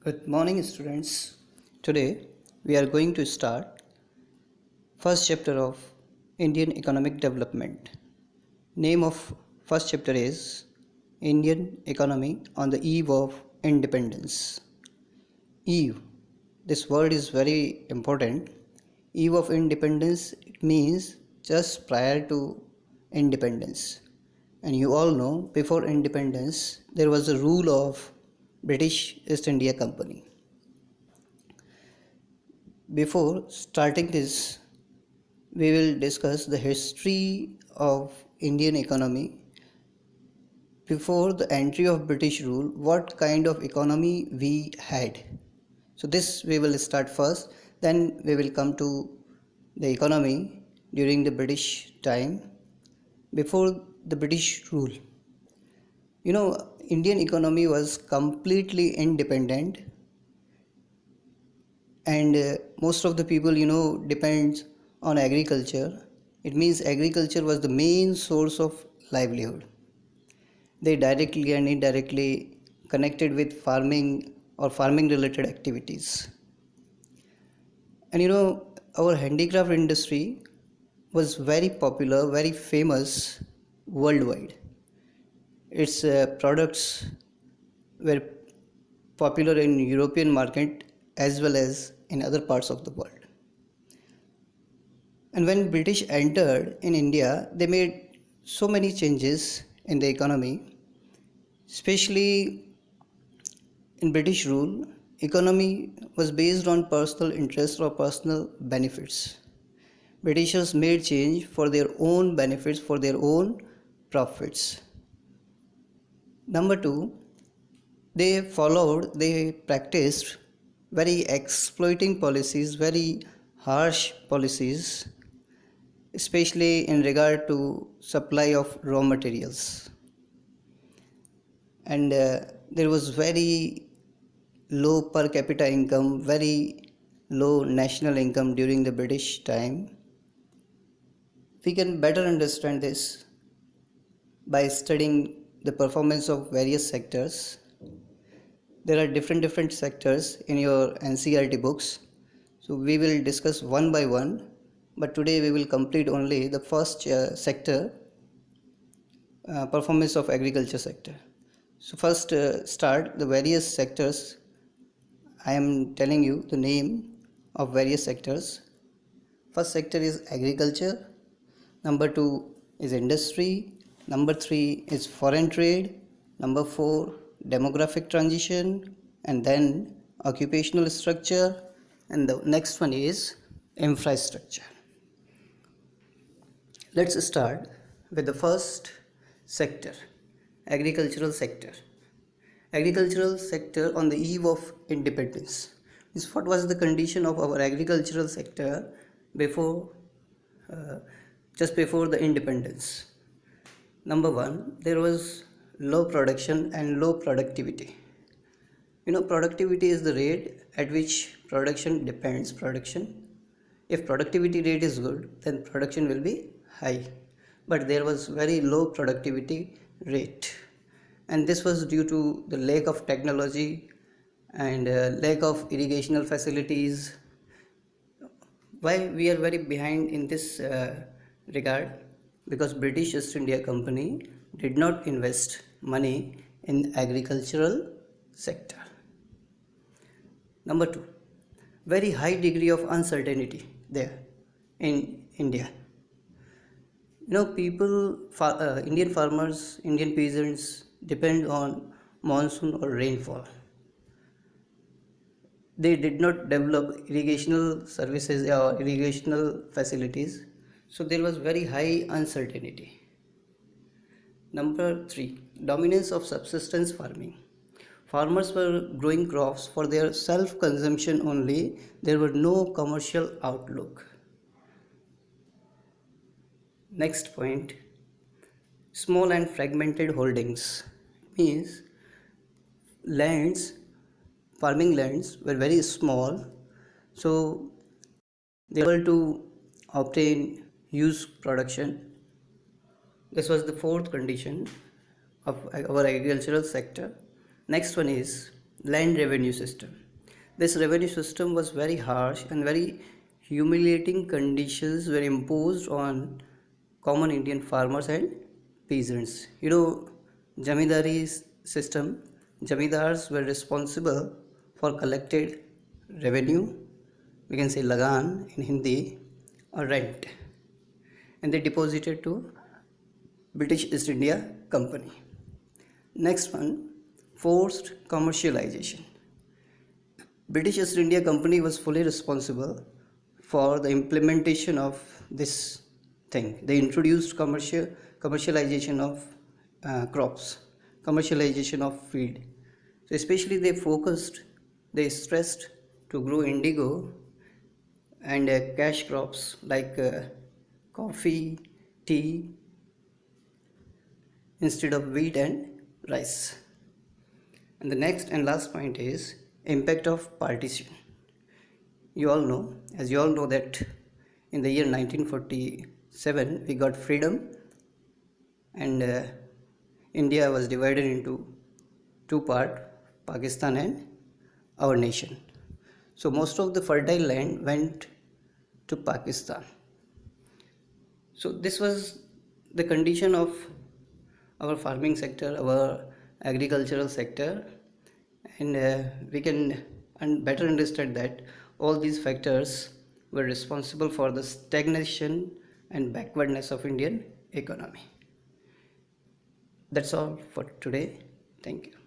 Good morning, students. Today we are going to start first chapter of Indian economic development. Name of first chapter is Indian economy on the eve of independence. Eve. This word is very important. Eve of independence, it means just prior to independence. And you all know before independence there was a rule of British East India Company. Before starting this, we will discuss the history of Indian economy. Before the entry of British rule, what kind of economy we had. So this we will start first, then we will come to the economy during the British time before the British rule. Indian economy was completely independent, and most of the people depends on agriculture. It means agriculture was the main source of livelihood. They directly and indirectly connected with farming or farming related activities. And our handicraft industry was very popular, very famous worldwide. Its products were popular in European market as well as in other parts of the world. And when British entered in India, they made so many changes in the economy, especially in British rule. Economy was based on personal interest or personal benefits. Britishers made change for their own benefits, for their own profits. Number two, they practiced very exploiting policies, very harsh policies, especially in regard to supply of raw materials. And there was very low per capita income, very low national income during the British time. We can better understand this by studying the performance of various sectors. There are different sectors in your NCERT books, so we will discuss one by one, but today we will complete only the first sector, performance of agriculture sector. So first start the various sectors. I am telling you the name of various sectors. First sector is agriculture, number 2 is industry, number 3 is foreign trade, number 4 demographic transition, and then occupational structure, and the next one is infrastructure. Let's start with the first sector, agricultural sector. Agricultural sector on the eve of independence. What was the condition of our agricultural sector before, just before the independence? Number 1, there was low production and low productivity. Productivity is the rate at which production depends. If productivity rate is good, then production will be high, but there was very low productivity rate, and this was due to the lack of technology and lack of irrigational facilities. Why we are very behind in this regard? Because British East India Company did not invest money in agricultural sector. Number 2, very high degree of uncertainty there in India. Indian farmers, Indian peasants depend on monsoon or rainfall. They did not develop irrigational services or irrigational facilities, so there was very high uncertainty. Number 3, dominance of subsistence farming. Farmers were growing crops for their self-consumption only. There were no commercial outlook. Next point, small and fragmented holdings. Means farming lands were very small, so they were able to obtain huge production. This was the fourth condition of our agricultural sector. Next one is land revenue system. This revenue system was very harsh and very humiliating conditions were imposed on common Indian farmers and peasants. Jamindari system, Jamindars were responsible for collected revenue, we can say lagan in Hindi, or rent, and they deposited to British East India Company. Next one, forced commercialization. British East India Company was fully responsible for the implementation of this thing. They introduced commercialization of crops, commercialization of feed. So especially they stressed to grow indigo and cash crops like coffee, tea instead of wheat and rice. And the next and last point is impact of partition. You all know that in the year 1947 we got freedom, and India was divided into two parts, Pakistan and our nation. So most of the fertile land went to Pakistan. So this was the condition of our farming sector, our agricultural sector, and we can better understand that all these factors were responsible for the stagnation and backwardness of Indian economy. That's all for today. Thank you.